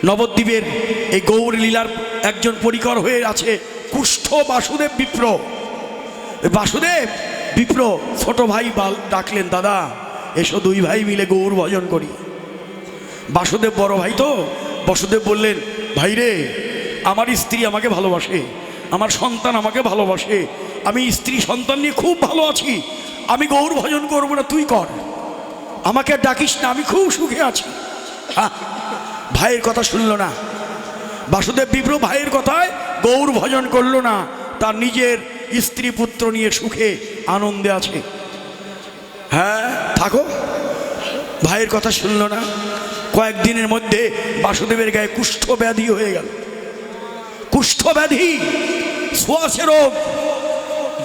নবদ্বীপের এই গৌর লীলার একজন পরিকর হয়ে আছে কুষ্ঠ বাসুদেব বিপ্র। বাসুদেব বিপ্র ছোট ভাই ডাকলেন, দাদা এসো দুই ভাই মিলে গৌর ভজন করি। বাসুদেব বড় ভাই তো, বাসুদেব বললেন, ভাই রে, আমার স্ত্রী আমাকে ভালোবাসে, আমার সন্তান আমাকে ভালোবাসে, আমি স্ত্রী সন্তান নিয়ে খুব ভালো আছি, আমি গৌর ভজন করবো না, তুই কর, আমাকে ডাকিস না, আমি খুব সুখে আছি। ভাইয়ের কথা শুনল না বাসুদেব বিপ্র, ভাইয়ের কথায় গৌর ভজন করল না, তার নিজের স্ত্রী পুত্র নিয়ে সুখে আনন্দে আছে। হ্যাঁ থাকো, ভাইয়ের কথা শুনল না। কয়েকদিনের মধ্যে বাসুদেবের গায়ে কুষ্ঠ ব্যাধি হয়ে গেল। কুষ্ঠ ব্যাধি ছোঁয়াচে রোগ,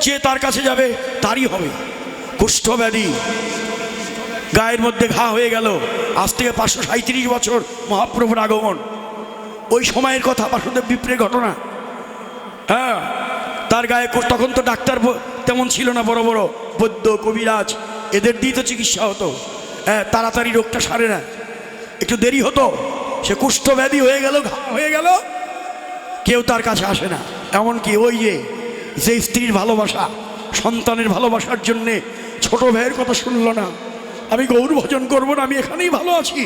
যে তার কাছে যাবে তারই হবে কুষ্ঠ ব্যাধি। গায়ের মধ্যে ঘা হয়ে গেল। আজ থেকে 537 বছর মহাপ্রভুর আগমন, ওই সময়ের কথা, বাসুদেব বিপ্রের ঘটনা। হ্যাঁ, তার গায়ে তখন তো ডাক্তার তেমন ছিল না, বড় বড় বৈদ্য কবিরাজ এদের দিয়ে তো চিকিৎসা হতো। হ্যাঁ, তাড়াতাড়ি রোগটা সারে না, একটু দেরি হতো। সে কুষ্ঠ ব্যাধি হয়ে গেল, ঘা হয়ে গেল, কেউ তার কাছে আসে না। এমনকি ওই যে স্ত্রীর ভালোবাসা, সন্তানের ভালোবাসার জন্যে ছোট ভাইয়ের কথা শুনল না, আমি গৌর ভজন করবো না, আমি এখানেই ভালো আছি।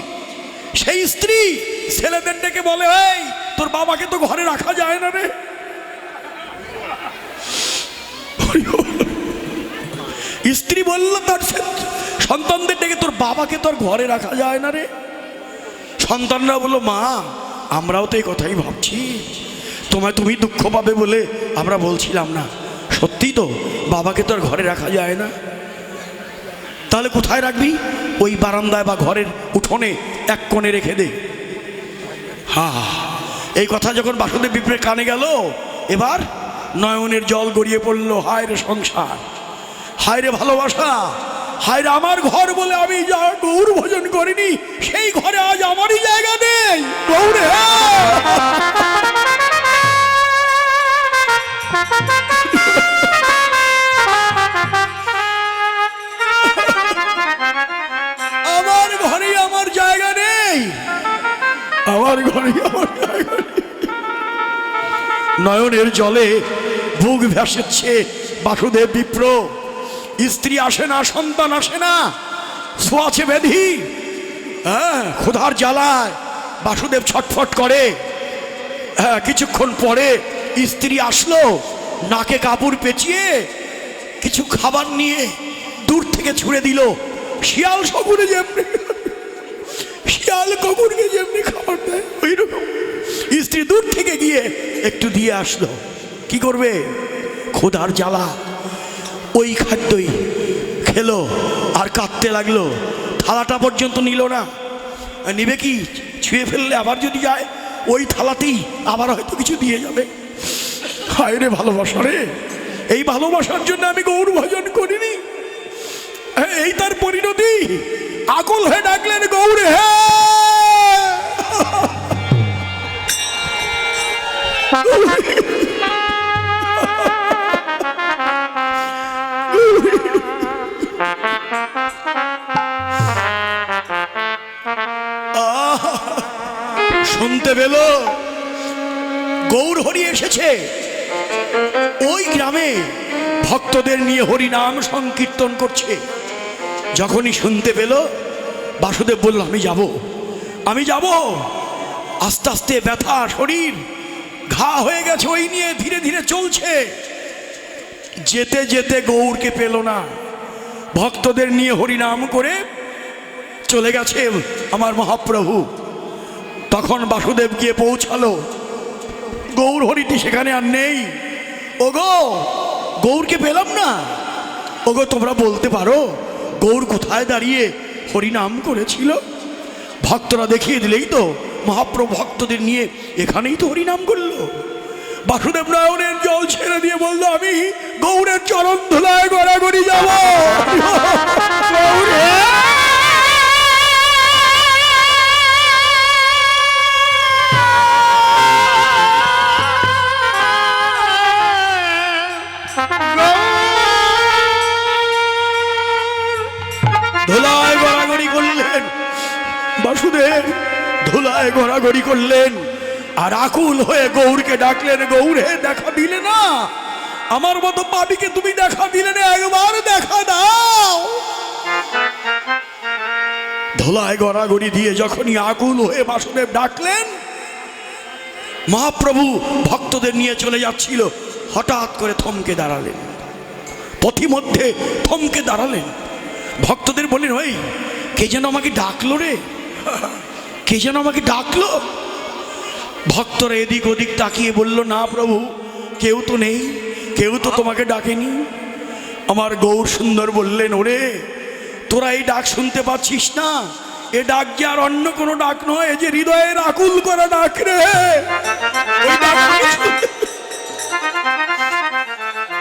সেই স্ত্রী ছেলেদের ডেকে বলে, এই তোর বাবাকে তো ঘরে রাখা যায় না রে। স্ত্রী বলল তার সন্তানদের ডেকে, তোর বাবাকে তোর ঘরে রাখা যায় না রে। সন্তানরা বললো, মা আমরাও তো এই কথাই ভাবছি, তুমি দুঃখ পাবে বলে আমরা বলছিলাম না, সত্যি তো বাবাকে তোর ঘরে রাখা যায় না। তাহলে কোথায় রাখবি? ওই বারান্দায় বা ঘরের উঠোনে এক কোণে রেখে দে। এই কথা যখন বাসুদেব বিপ্রের কানে গেল, এবার নয়নের জল গড়িয়ে পড়লো। হায় রে সংসার, হায় রে ভালোবাসা, হায় রে আমার ঘর বলে আমি যা গৌর ভজন করিনি, সেই ঘরে আজ আমারই জায়গা নেই। গৌরে আমার ঘরে আমার জায়গা নেই, আমার ঘরে আমার জায়গা নেই। নয়নের জলে বুক ভেসেছে বাসুদেব বিপ্র। স্ত্রী আসে না, সন্তান আসে না, ছোঁয়াচে ব্যাধি। হ্যাঁ, ক্ষুধার জ্বালায় বাসুদেব ছটফট করে। হ্যাঁ, কিছুক্ষণ পরে স্ত্রী আসলো, নাকে কাপড় পেঁচিয়ে কিছু খাবার নিয়ে দূর থেকে ছুঁড়ে দিল। শিয়াল শকুনে যেমনি, শিয়াল কুকুরকে যেমনি খাবার দেয়, ওই রকম স্ত্রী দূর থেকে গিয়ে একটু দিয়ে আসলো। কি করবে? ক্ষুধার জ্বালা, ওই খাদ্যই খেলো আর কাঁদতে লাগলো। থালাটা পর্যন্ত নিল না, নিবে কি? ছুঁয়ে ফেললে আবার যদি যায়, ওই থালাতেই আবার হয়তো কিছু দিয়ে যাবে। হায় রে ভালোবাসা রে, এই ভালোবাসার জন্য আমি গৌর ভজন করিনি, এই তার পরিণতি। আকুল হয়ে ডাকলেন, গৌরে হে। শুনতে পেল গৌর হরি এসেছে। ওই গ্রামে ভক্তদের নিয়ে হরি নাম সংকীর্তন করছে। যখনই শুনতে পেল, বাসুদেব বলল, আমি যাব, আমি যাব। আস্তে আস্তে ব্যথা, শরীর ঘা হয়ে গেছে, ওই নিয়ে ধীরে ধীরে চলছে। যেতে যেতে গৌরকে পেল না। ভক্তদের নিয়ে হরিনাম করে চলে গেছে আমার মহাপ্রভু। তখন বাসুদেব গিয়ে পৌঁছালো, গৌর হরিটি সেখানে আর নেই। ওগো, গৌরকে পেলাম না। ওগো, তোমরা বলতে পারো গৌর কোথায় দাঁড়িয়ে হরিনাম করেছিল? ভক্তরা দেখিয়ে দিলেই তো মহাপ্রভু ভক্তদের নিয়ে এখানেই তো হরিনাম করলো। বাসুদেব নয়নের জল ছেড়ে দিয়ে বললো, আমি গৌরের চরণ ধুলায় গড়াগড়ি যাব। ধুলায় গড়াগড়ি করলেন বাসুদেব, ধুলায় গড়াগড়ি গড়াগড়ি করলেন আর আকুল হয়ে গৌরকে ডাকলেন, গৌরে দেখা দিলে না, আমার মতো পাপিকে তুমি দেখা দিলে না, একবার দেখা দাও। ধোলায় গড়াগড়ি দিয়ে যখনই আকুল হয়ে বাসুদেব ডাকলেন, মহাপ্রভু ভক্তদের নিয়ে চলে যাচ্ছিল, হঠাৎ করে থমকে দাঁড়ালেন, পথিমধ্যে থমকে দাঁড়ালেন। ভক্তদের বললেন, ওই কে যেন আমাকে ডাকলো রে, কে যেন আমাকে ডাকলো। ভক্তরা এদিক ওদিক তাকিয়ে বলল, না প্রভু, কেউ তো নেই, কেউ তো তোমাকে ডাকেনি। আমার গৌর সুন্দর বললেন, ওরে তোরা এই ডাক শুনতে পাচ্ছিস না, এ ডাক যে আর অন্য কোনো ডাক নয়, এ যে হৃদয়ের আকুল করা ডাক রে।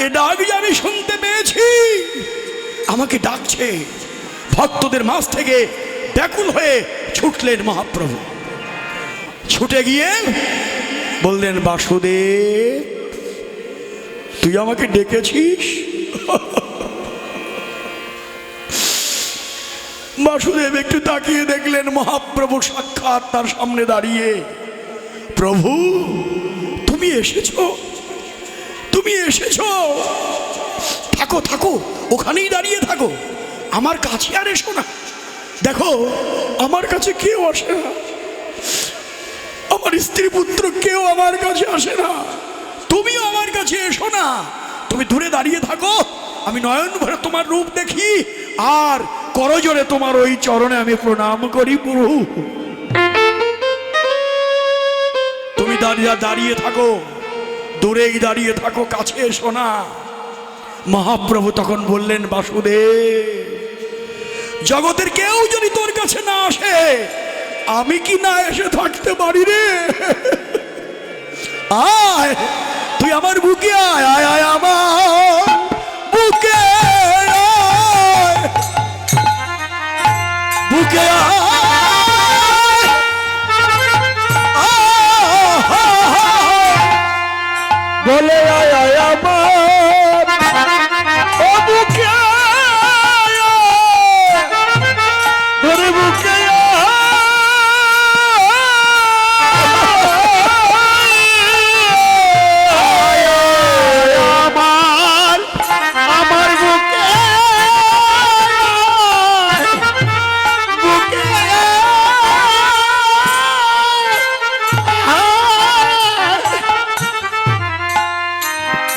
এ ডাক যে আমি শুনতে পেয়েছি, আমাকে ডাকছে। ভক্তদের মাঝ থেকে ব্যাকুল হয়ে ছুটলেন মহাপ্রভু। ছুটে গিয়ে বললেন, বাসুদেব তুই আমাকে ডেকেছিস? বাসুদেব একটু তাকিয়ে দেখলেন মহাপ্রভু সাক্ষাৎ তার সামনে দাঁড়িয়ে। প্রভু তুমি এসেছো, তুমি এসেছো, থাকো থাকো, ওখানেই দাঁড়িয়ে থাকো, আমার কাছে আর এসো না। দেখো আমার কাছে কেউ আসে না, আমার স্ত্রী পুত্র কেউ আমার কাছে আসে না, তুমিও আমার কাছে এসো না, তুমি দূরে দাঁড়িয়ে থাকো, আমি নয়ন ভরে তোমার রূপ দেখি আর করজোরে তোমার ওই চরণে আমি প্রণাম করি। প্রভু তুমি দাঁড়িয়ে থাকো, দূরেই দাঁড়িয়ে থাকো, কাছে এসো না। মহাপ্রভু তখন বললেন, বাসুদেব জগতের কেউ যদি তোর কাছে না আসে, আমি কি না এসে থাকতে পারি রে? আয় তুই আমার বুকে আয়, আয় আয় আমার বুকে আয়, বুকে আয়, বলে আয় আয় আমার ও বুকে আয়, তোর বুকে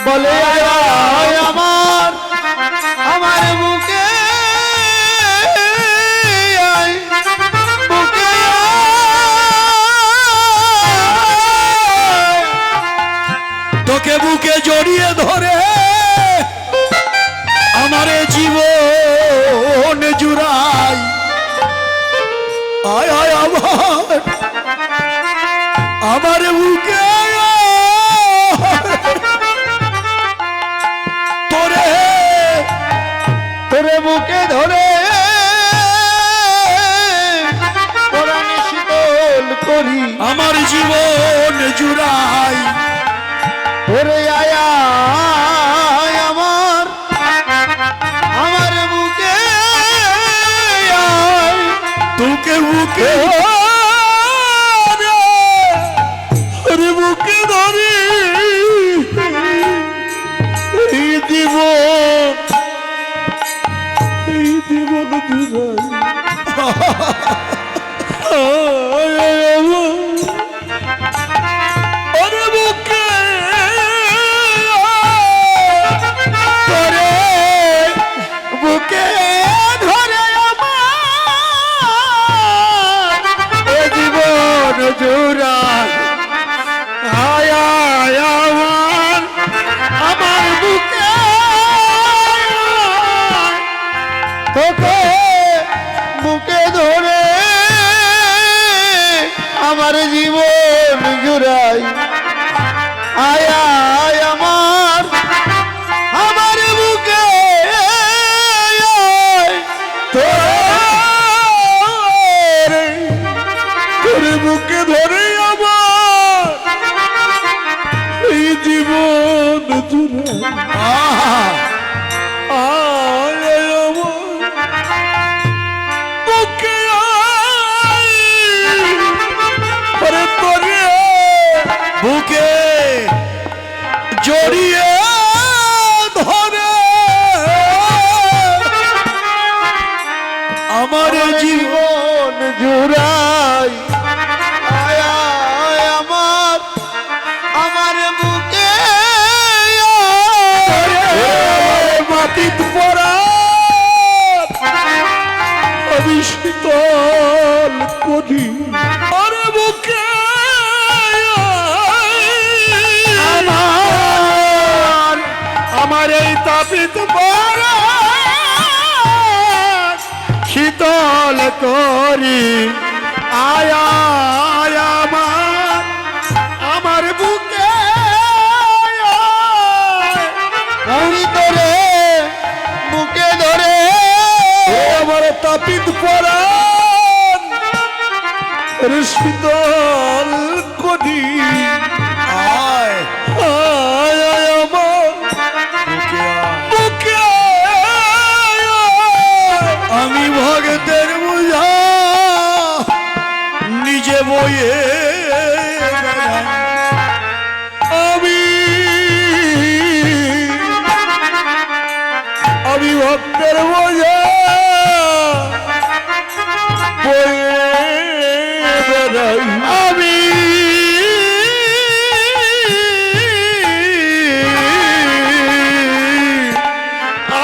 বলে আমার আমার বুকে বুকে তোকে বুকে জড়িয়ে ধরে আমার জীবন জুড়াই, আয় আয় আমার বুকে তোরে বুকে ধরে প্রাণে শীতল করি আমার জীবন জুড়াই, ওরে আয়া আমার আমার বুকে তোকে বুকে ওরে বুকে ধরি জীবন ওরে বুকে ধরে বুকে ধরে আমার জীবন জুড়া, আয় আয় আমার আমার বুকে তোকে বুকে ধরে আমার জীবন জুড়াই, আয় আয় আমার আমার বুকে তোর বুকে ধরে আমার এই জীবন জুড়াই, বুকে জড়িয়ে ধরে আমার জীবন জুড়াই আমার আমার বুকে মাটিত পড়া আমি শীতল করি আর বুকে আমার এই তাপিত পড়া শীতল করি আয়া আমার বুকে ধরে বুকে ধরে আমার তাপিত পরাণ শীতল করি আয় আমার বুকে আমি ভগতের বুঝা নিজে বয়ে আমি ভক্তের বোঝা আমি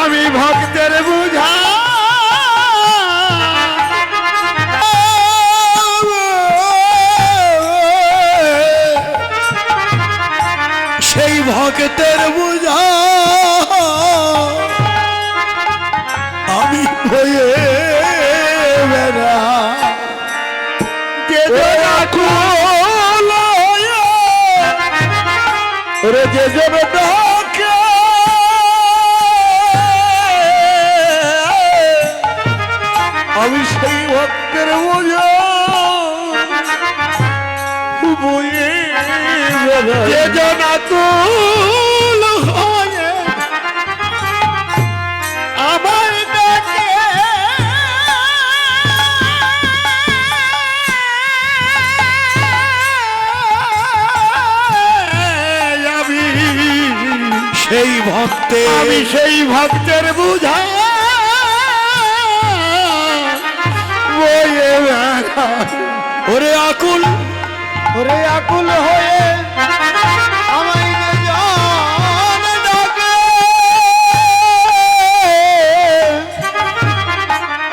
আমি ভক্তের বোঝা সেই ভক্তের বোঝা আমি হয়ে বেড়া রে যে যাবে ডাকে আমি সেই ভক্তের বোঝা বয়ে যে জনাকুল হয়ে আমার ডাকে আমি সেই ভক্তের বুঝা বয়ে বেড়া ওরে আকুল হয়ে আমায় জন ডাকে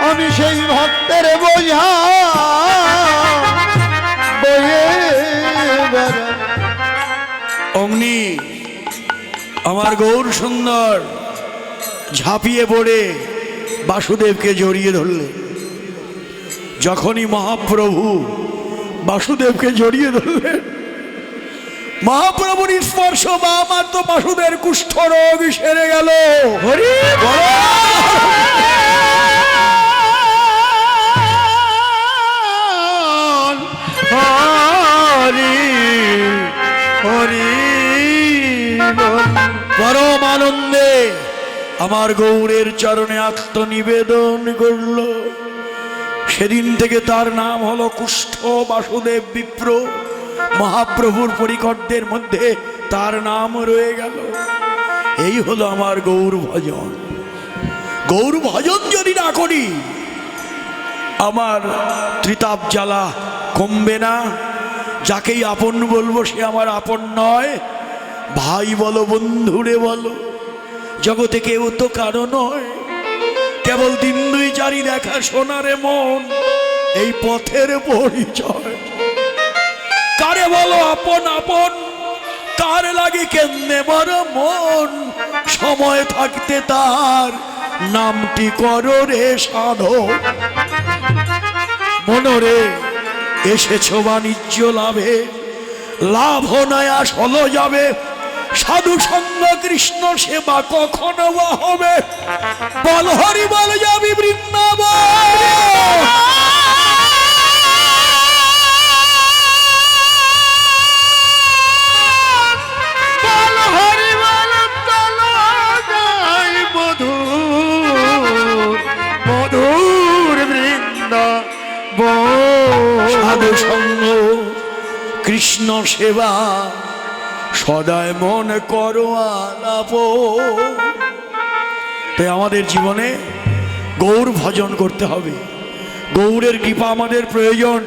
আমি সেই ভক্তের বোঝা বয়ে বেড়াই। অমনি আমার গৌর সুন্দর ঝাঁপিয়ে পড়ে বাসুদেবকে জড়িয়ে ধরলেন। যখনই মহাপ্রভু বাসুদেবকে জড়িয়ে ধরলেন, মহাপ্রভুর স্পর্শ বা আমার তো বাসুদেব কুষ্ঠ রোগ সেরে গেল। হরি হরি পরম আনন্দে আমার গৌরের চরণে আত্মনিবেদন করল। সেদিন থেকে তার নাম হলো কুষ্ঠ বাসুদেব বিপ্র। মহাপ্রভুর পরিকরদের মধ্যে তার নাম রয়ে গেল। এই হলো আমার গৌর ভজন। গৌর ভজন যদি না করি আমার ত্রিতাপ জ্বালা কমবে না। যাকেই আপন বলবো সে আমার আপন নয়। ভাই বলো বন্ধুরে বলো, জগতে কেউ তো কারো নয়। কেবল দিন দুই চারি দেখা সোনারে মন, এই পথের পরিচয়। কারে বলো আপন আপন, কার লাগে কেমনে বড় মন। সময় থাকতে তার নামটি করো রে সাধো। মনরে এসেছ বাণিজ্য লাভে, লাভ নয় আসল যাবে। সাধু সঙ্গ কৃষ্ণ সেবা কখনো বা হবে। বল হরি বল যাবি বৃন্দাবন। বল হরি বল যাই মধুর মধুর বৃন্দাবন। সাধু সঙ্গ কৃষ্ণ কৃষ্ণ সেবা সদায় মন করো আলাপ। তাই আমাদের জীবনে গৌর ভজন করতে হবে। গৌরের কৃপা আমাদের প্রয়োজন।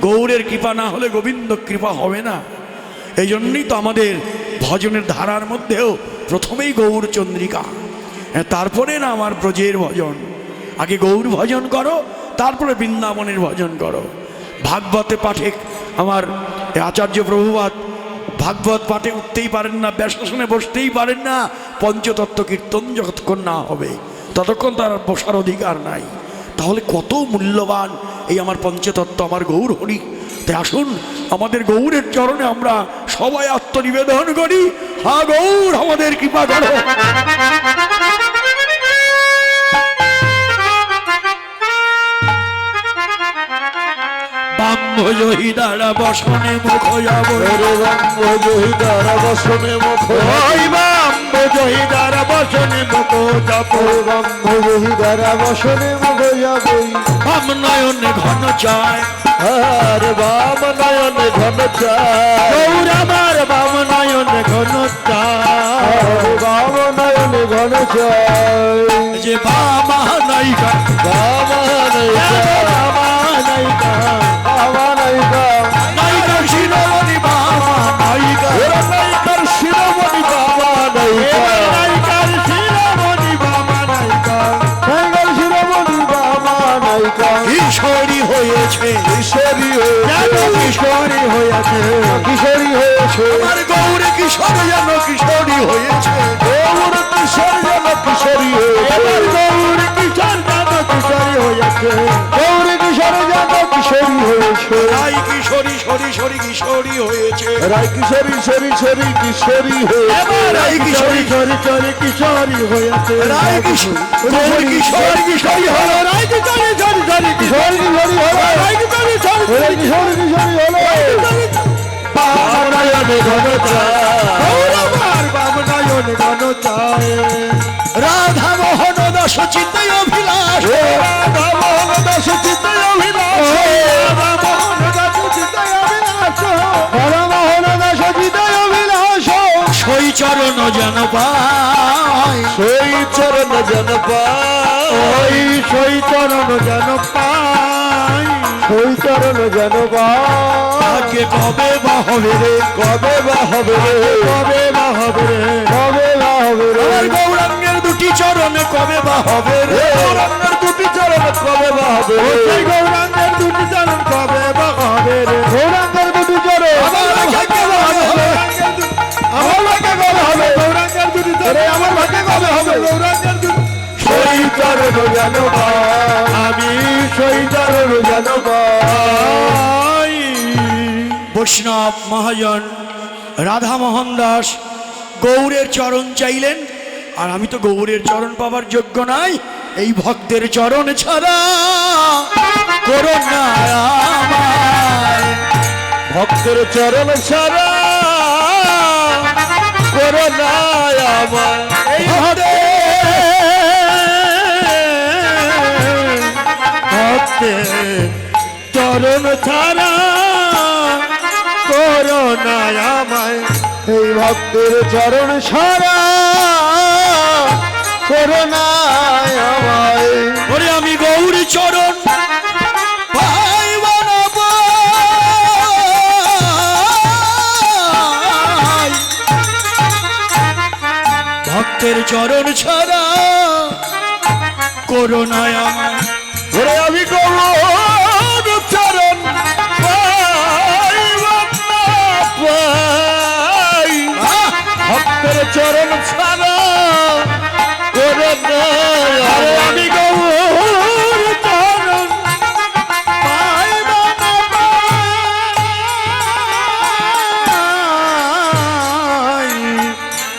গৌরের কৃপা না হলে গোবিন্দ কৃপা হবে না। এই জন্যই তো আমাদের ভজনের ধারার মধ্যেও প্রথমেই গৌর চন্দ্রিকা, তারপরে না আমার ব্রজের ভজন। আগে গৌর ভজন করো, তারপরে বৃন্দাবনের ভজন করো। ভাগবতে পাঠে আমার আচার্য প্রভুপাদ ভাগবত পাঠে উঠতেই পারেন না, ব্যাসাসনে বসতেই পারেন না। পঞ্চতত্ত্ব কীর্তন যতক্ষণ না হবে ততক্ষণ তার বসার অধিকার নাই। তাহলে কত মূল্যবান এই আমার পঞ্চতত্ত্ব, আমার গৌর হরি। তাই আসুন আমাদের গৌরের চরণে আমরা সবাই আত্মনিবেদন করি, হা গৌর আমাদের কৃপা করো। বাম্ভোজহি দ্বারা বসনে মুখ যাব, বাম্ভোজহিদার বসনে মুখ ওই বাম্ভোজহিদার বসনে মুখ যাব, বাম্ভোজহিদার বসনে মুখ যাবই। বাম নয়নে ঘন চায়, আর বাম নয়নে ঘন চায়, গৌর আমার বাম নয়নে ঘন চায়, বাম নয়নে ঘন চায়, যে বামা নায়িকা বামা নায়িকা, বামা নায়িকা বামা নায়িকা, নায়িকা শিরোমণি বামা নায়িকা, নায়িকার শিরোমণি বামা নায়িকা, নায়িকার শিরোমণি বামা নায়িকা, নায়িকার শিরোমণি বামা নায়িকা। কিশোরী হয়েছে, কিশোরী যেন হয়েছে, কিশোরী হয়েছে, কিশোরী হয়েছে, আমার গৌর কিশোর যেন কিশোরী হয়েছে, গৌর কিশোর যেন কিশোরী হয়েছে, এবার গৌর কিশোর যেন কিশোরী হয়েছে, গৌর কিশোর যেন কিশোরী হয়েছে, রাই কিশোরী সরি সরি কিশোরী হয়েছে, রায় কিশোরী সরি সরি কিশোরী হয়েছে, এবার রাই কিশোরী সরি সরি কিশোরী হয়েছে, রাই কিশোর গৌর কিশোর কিশোরী হলো, রাই কিশোরী সরি সরি কিশোরী কিশোরী হলো, রাই কিশোরী সরি ওরে কিশোরী কিশোরী হলো, বামনয়নে ঘন চায়, গৌর আমার বামনয়নে ঘন চায়, রাধা মোহন দাস চিত্তে অভিলাষ, রাধা মোহন দাস চিত্তে অভিলাষ, রাধা মোহন দাস চিত্তে অভিলাষ, পরমোহন দাস হৃদয় অভিলাষ, সই চরণ যেন পায়, সেই চরণ যেন পায়, ওই সই চরণ যেন পায়, সেই চরণ যেন পায়, তাকে কবে বা হবে রে, কবে বা হবে রে, কবে বা হবে রে, কবে বা হবে রে, আমার গৌরাঙ্গের দুটি চরণে কবে বা হবে রে, গৌরাঙ্গের দুটি চরণ কবে বা হবে রে, সেই গৌরাঙ্গের দুটি চরণ কবে বা হবে রে, গৌরাঙ্গের দুটি চরণ আমার ভাগ্যে কবে হবে, আমার ভাগ্যে কবে হবে, গৌরাঙ্গের দুটি চরণ আমার ভাগ্যে কবে হবে, গৌরাঙ্গের দুটি সেই চরণ যেন পায়, আমি সেই চরণ যেন পায়। বৈষ্ণব মহাজন রাধামোহন দাস গৌরের চরণ চাইলেন, আর আমি তো গৌরের চরণ পাবার যোগ্য নাই, এই ভক্তের চরণ ছাড়া করো না আমায়, ভক্তের চরণ ছাড়া করো না আমার, এই ভক্তের চরণ ছাড়া করো না আমায়, এই ভক্তের চরণ ছাড়া করো না আমায়, ওরে আমি গৌরী চরণ পাইব না পাই, ভক্তের চরণ ছাড়া করো না আমায়, ওরে আমি গৌর চরণ পাইব না পাই, ভক্তের চরণ ছাড়া করো না আরে আমি গৌর চরণ পাইব না পাই,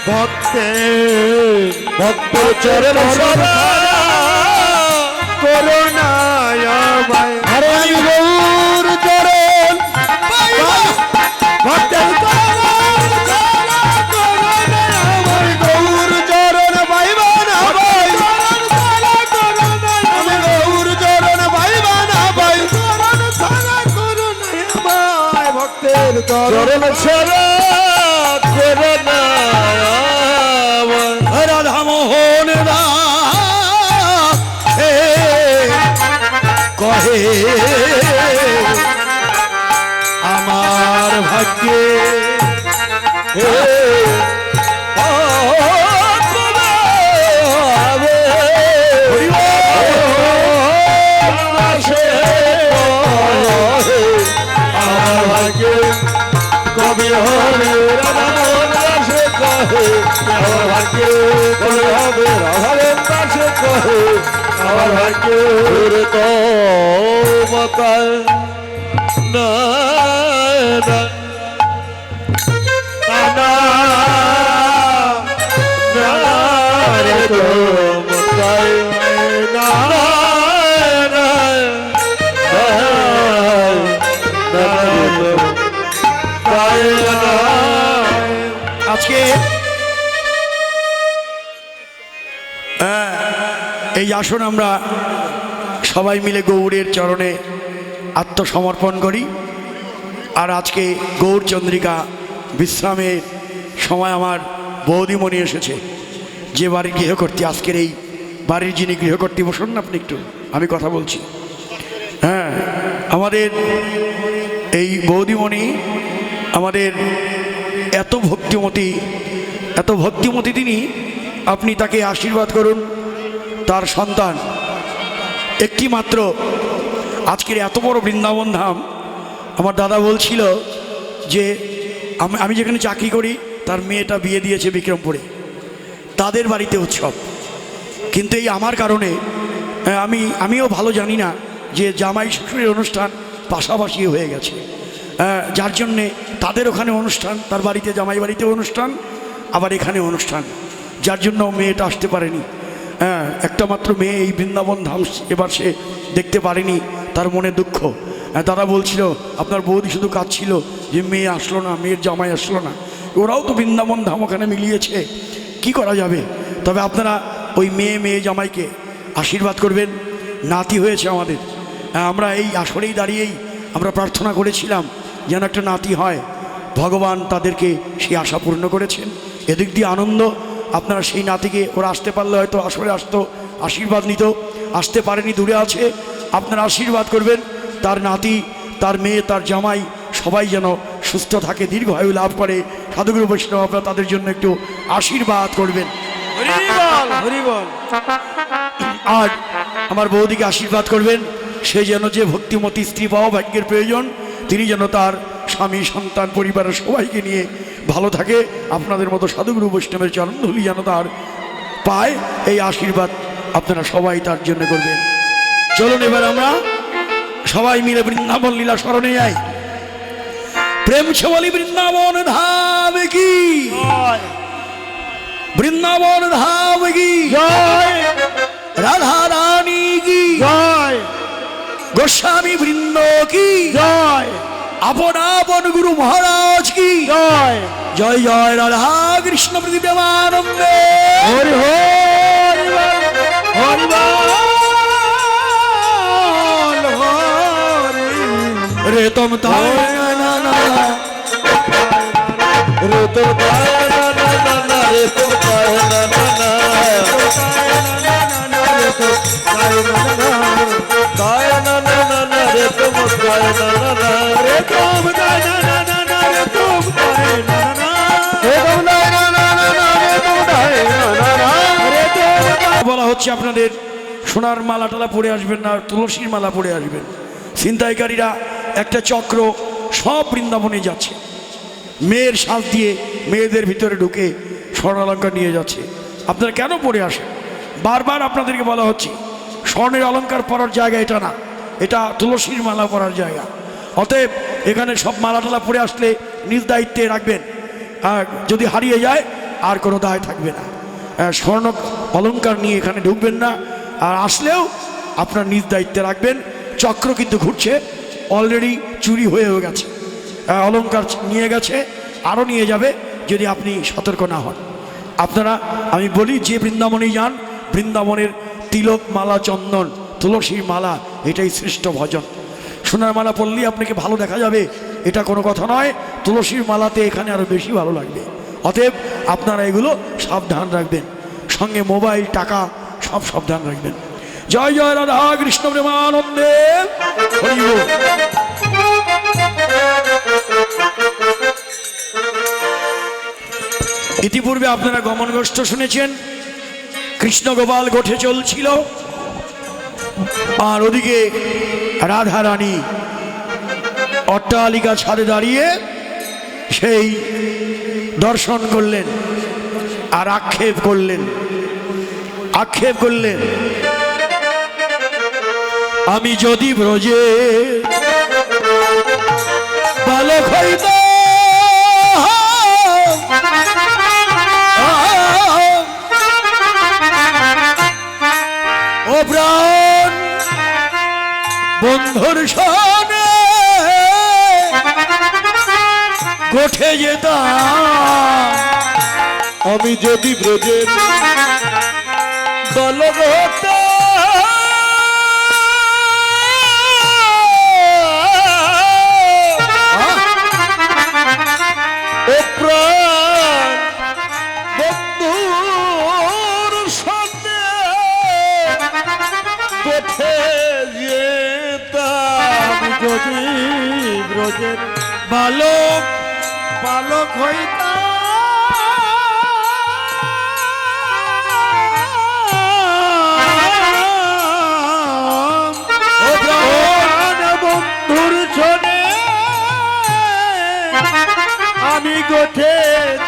ভক্তের ভক্তের চরণ ছাড়া করো না আমায়, আরে আমি গৌর চরণ পাইব ভক্তের চরণ ছাড়া করো না আমায়, গৌর চরণ পাইব না পাই, আমি গৌর চরণ পাইব না পাই, চরণ ছাড়া করো না আমায়, ভক্তের চরণ চরণ ছাড়া করো না রাধা মোহন কহে আমার ভাগ্যে আমার ভাগ্যে কবি হবে রাধা মোহন দাসে কহে আমার ভাগ্যে কবি হবে রাধা মোহন দাসে কহে আমার ভাগ্যে তো মতায় না না না না রে তো মতায় না না আজকে এই আসন আমরা সবাই মিলে গৌরের চরণে আত্মসমর্পণ করি। আর আজকে গৌর চন্দ্রিকা বিশ্রামের সময় আমার বৌদিমণি এসেছে, যে বাড়ির গৃহকর্ত্রী, আজকের এই বাড়ির যিনি গৃহকর্ত্রী, বসুন না আপনি একটু, আমি কথা বলছি। হ্যাঁ, আমাদের এই বৌদিমণি আমাদের এত ভক্তিমতী তিনি, আপনি তাকে আশীর্বাদ করুন। তার সন্তান একটি মাত্র, আজকের এত বড় বৃন্দাবন ধাম। আমার দাদা বলছিল যে আমি যেখানে চাকরি করি তার মেয়েটা বিয়ে দিয়েছে বিক্রমপুরে, তাদের বাড়িতে উৎসব। কিন্তু এই আমার কারণে আমিও ভালো জানি না যে জামাই শ্বশুরের অনুষ্ঠান পাশাপাশি হয়ে গেছে, যার জন্যে তাদের ওখানে অনুষ্ঠান, তার বাড়িতে জামাই বাড়িতে অনুষ্ঠান, আবার এখানে অনুষ্ঠান, যার জন্য মেয়েটা আসতে পারেনি। একটা মাত্র মেয়ে এই বৃন্দাবন ধাম এবার সে দেখতে পারেনি, তার মনে দুঃখ। দাদা বলছিল আপনার বৌদি শুধু কাঁদছিল যে মেয়ে আসলো না, মেয়ের জামাই আসলো না। ওরাও তো বৃন্দাবন ধাম ওখানে মিলিয়েছে, কি করা যাবে। তবে আপনারা ওই মেয়ে জামাইকে আশীর্বাদ করবেন। নাতি হয়েছে আমাদের, আমরা এই আসরেই দাঁড়িয়েই আমরা প্রার্থনা করেছিলাম যেন একটা নাতি হয়। ভগবান তাদেরকে সেই আশা পূর্ণ করেছেন। এদিক দিয়ে আনন্দ। আপনারা সেই নাতিকে, ওরা আসতে পারলে হয়তো আসরে আসতো, আশীর্বাদ নিত, আসতে পারেনি, দূরে আছে। আপনারা আশীর্বাদ করবেন তার নাতি, তার মেয়ে, তার জামাই সবাই যেন সুস্থ থাকে, দীর্ঘায়ু লাভ করে। সাধুগুরু বৈষ্ণব আপনারা তাদের জন্য একটু আশীর্বাদ করবেন। আর আমার বৌদিকে আশীর্বাদ করবেন, সে যেন যে ভক্তিমতী স্ত্রী পাওয়া ভাগ্যের প্রয়োজন, তিনি যেন তার স্বামী, সন্তান, পরিবারের সবাইকে নিয়ে ভালো থাকে। আপনাদের মতো সাধুগুরু বৈষ্ণবের চরণধূলি যেন তার পায়, এই আশীর্বাদ আপনারা সবাই তার জন্য করবেন। চলুন এবার আমরা সবাই মিলে বৃন্দাবন লীলা স্মরণে যাই। প্রেম সে বলি বৃন্দাবন ধাম কি, বৃন্দাবন ধাম কি জয়, রাধা রানী কি জয়, গোস্বামী বৃন্দ কি জয়, আপন আপন গুরু মহারাজ কি জয়। জয় জয় রাধা কৃষ্ণ প্রীতি প্রেমানন্দে হরি হরি হরি রে তুম তাই না না রে তো তাই না না না রে তো তাই না না না রে তো তাই না না তাই না না না রে তো তাই না না না রে তো তাই না না না রে তো তাই না না রে তো তাই না না না রে তো তাই না না রে তো। বলা হচ্ছে আপনাদের সোনার মালা টালা পরে আসবেন না, তুলসীর মালা পরে আসবেন। ছিনতাইকারীরা একটা চক্র সব বৃন্দাবনে যাচ্ছে, মেয়ের সাজ দিয়ে মেয়েদের ভিতরে ঢুকে স্বর্ণালঙ্কার নিয়ে যাচ্ছে। আপনারা কেন পরে আসেন? বারবার আপনাদেরকে বলা হচ্ছে স্বর্ণের অলঙ্কার পরার জায়গা এটা না, এটা তুলসীর মালা পরার জায়গা। অতএব এখানে সব মালা টালা পরে আসলে নিজ দায়িত্বে রাখবেন, আর যদি হারিয়ে যায় আর কোনো দায় থাকবে না। স্বর্ণ অলঙ্কার নিয়ে এখানে ঢুকবেন না, আর আসলেও আপনার নিজ দায়িত্বে রাখবেন। চক্র কিন্তু ঘুরছে, অলরেডি চুরি হয়েও গেছে, অলঙ্কার নিয়ে গেছে, আরও নিয়ে যাবে যদি আপনি সতর্ক না হন। আপনারা, আমি বলি যে বৃন্দাবনে যান, বৃন্দাবনের তিলক, মালা, চন্দন, তুলসীর মালা, এটাই শ্রেষ্ঠ ভজন। সোনার মালা পরলেই আপনাকে ভালো দেখা যাবে এটা কোনো কথা নয়। তুলসীর মালাতে এখানে আরো বেশি ভালো লাগবে। অতএব আপনারা এগুলো সাবধান রাখবেন, সঙ্গে মোবাইল টাকা সব সাবধান রাখবেন। জয় জয় রাধা কৃষ্ণ প্রেমানন্দে হরি বল। ইতিপূর্বে আপনারা গমন গোষ্ঠ শুনেছেন, কৃষ্ণ গোপাল গোঠে চলছিল, আর ওদিকে রাধা রানী অট্টালিকা ছাদে দাঁড়িয়ে সেই দর্শন করলেন আর আক্ষেপ করলেন, আমি যদি ব্রজে বালক হইতাম, ও প্রাণ বন্ধুর সনে গোঠে যেতাম, আমি যদি ব্রজের বালক হতাম, ও প্রাণ বন্ধুর সনে গোঠে যেতাম, যদি ব্রজের বালক বালক হইতাম, ও প্রাণ বন্ধুর সনে আমি গোঠে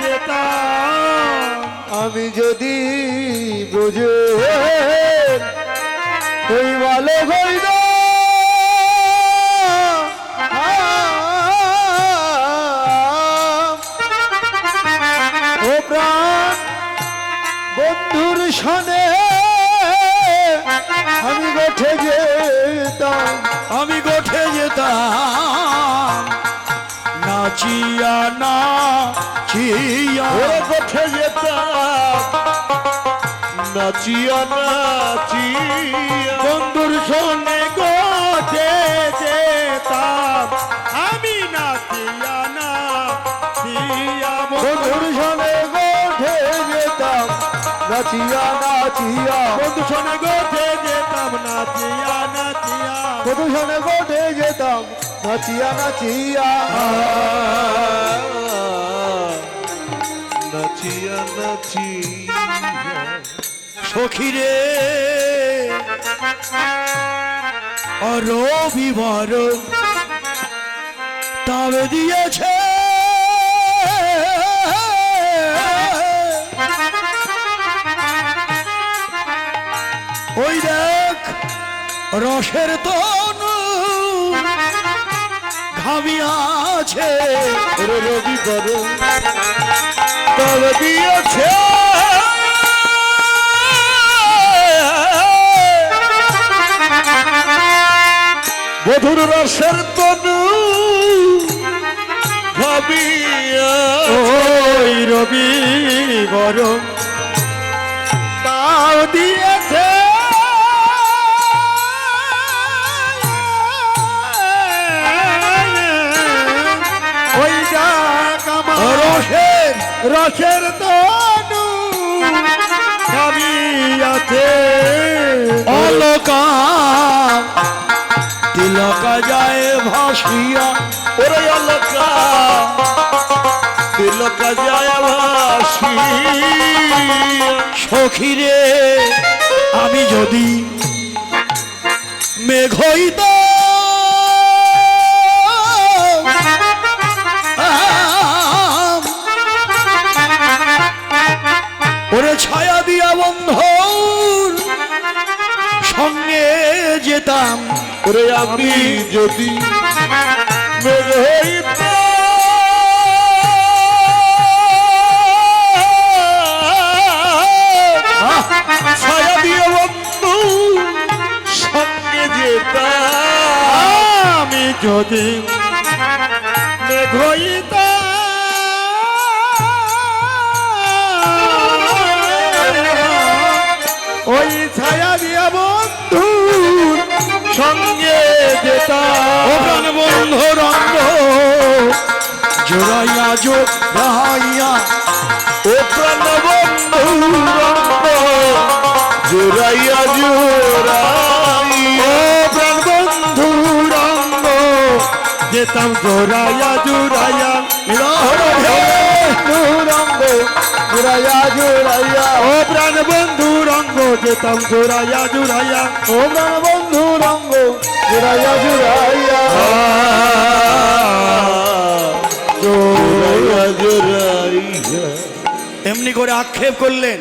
যেতাম, আমি যদি ব্রজে ওই বালক হইতাম, ও প্রাণ বন্ধুর সনে আমি গোঠে যেতাম, আমি গোঠে যেতাম, নাচিয়া নাচিয়া ওরে গোঠে যেতাম, নাচিয়া নাচিয়া বন্ধুর সনে গোঠে যেতাম, আমি নাচিয়া নাচিয়া বন্ধুর সনে গোঠে যেতাম, নাচিয়া নাচিয়া বন্ধু সনে গোঠে যেতাম, নাচিয়া নাচিয়া বন্ধু সনে গোঠে যেতাম, নাচিয়া নাচিয়া নাচিয়া নাচিয়া সখিরে রবিবার তবে দিয়েছে, ওই দেখ রসের তনু ঘামিয়াছে, রবিবার তবে দিয়েছে, বধুর রসের তনু ভাবিয়া, ওই রবি বরং তাও দিয়েছে, ওই যাক আমার রসের রসের তনু ভাবিয়াছে, অলকা তিলকা যায় ভাসিয়া, ওরে অলকা তিলকা যায় ভাসিয়া, সখিরে আমি যদি মেঘ হইতাম, ওরে ছায়া দিয়া বন্ধুর সঙ্গে যেতাম, ওরে আমি যদি মেঘ হইতাম, ছায়া দিয়ে বন্ধু সঙ্গে যেতাম, আমি যদি মেঘ হইতাম, ওই ছায়া দিয়া বন্ধুর সঙ্গে যেতাম, ও প্রাণ বন্ধু রঙ্গ জোড়াইয়া জোড়াইয়া ও প্রাণ বন্ধু রঙ্গ জোড়াইয়া জোড়াই ও প্রাণ বন্ধু রঙ্গ যেতাম জোড়াইয়া জোড়াইয়া রঙ্গ জোড়াইয়া জোড়াইয়া ও প্রাণ বন্ধু রঙ্গ যেতাম জোড়াইয়া জোড়াইয়া ও প্রাণ বন্ধু রঙ্গ জোড়াইয়া জোড়াইয়া জোড়াইয়া জোড়াইয়া এমনি করে আক্ষেপ করলেন,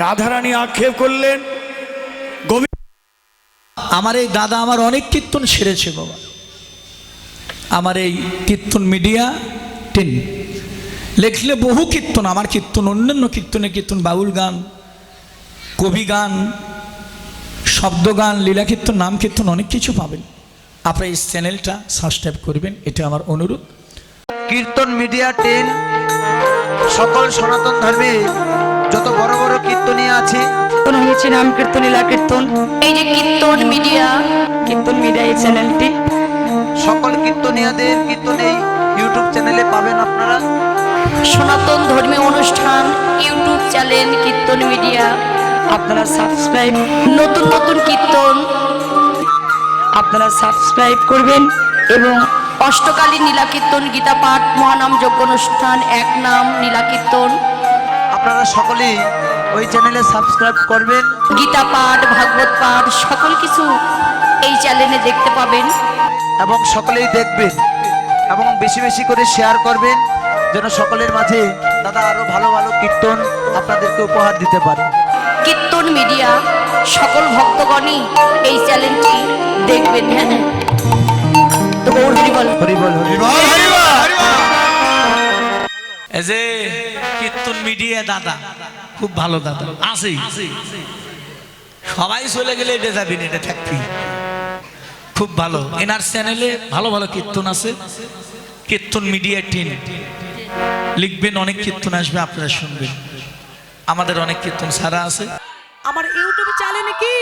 রাধারানী আক্ষেপ করলেন। আমার এই দাদা আমার অনেক কীর্তন সেরেছে বাবা। আমার এই কীর্তন মিডিয়া 10 লেখলে বহু কীর্তন, আমার কীর্তন অন্যান্য কীর্তনে কীর্তন, বাউল গান, কবি গান, শব্দ গান, লীলা কীর্তন, নাম কীর্তন অনেক কিছু পাবেন। আপনার এই চ্যানেলটা সাবস্ক্রাইব করবেন, এটা আমার অনুরোধ। কীর্তন মিডিয়া 10 সকল সনাতন ধর্মে যত বড় বড় কীর্তনীয় আছে কীর্তন হয়েছে নাম কীর্তন লীলা কীর্তন। এই যে কীর্তন মিডিয়া এই চ্যানেলটি সকল কীর্তনীয়দের কীর্তন এই ইউটিউব চ্যানেলে পাবেন আপনারা। সনাতন ধর্মীয় অনুষ্ঠান ইউটিউব চ্যানেল কীর্তন মিডিয়া আপনারা সাবস্ক্রাইব, নতুন নতুন কীর্তন আপনারা সাবস্ক্রাইব করবেন এবং অষ্টকালী নীলা কীর্তন, গীতা পাঠ, মহানাম যজ্ঞ অনুষ্ঠান, এক নাম নীলা কীর্তন আপনারা সকলেই ওই চ্যানেলে সাবস্ক্রাইব করবেন। গীতা পাঠ, ভাগবত পাঠ সকল কিছু এই চ্যানেলে দেখতে পাবেন এবং সকলেই দেখবেন এবং বেশি বেশি করে শেয়ার করবেন, যেন সকলের মাঝে দাদা আরো ভালো ভালো কীর্তন আপনাদেরকে উপহার দিতে পারে। কীর্তন মিডিয়া সকল ভক্তগণই এই চ্যানেলটি দেখবেন। হ্যাঁ, তো গৌর হরিবল। হরিবল হরিবল। এই যে কীর্তন মিডিয়া দাদা খুব ভালো দাদা আছে, সবাই চলে গেলে এটা যাবি না, এটা থাকবি, খুব ভালো। এনার চ্যানেলে ভালো ভালো কীর্তন আছে, কীর্তন মিডিয়া 10 লিখবেন, অনেক কীর্তন আসবে, আপনারা শুনবেন। আমাদের অনেক কীর্তন ছাড়া আছে। আমার ইউটিউব চ্যানেলে কি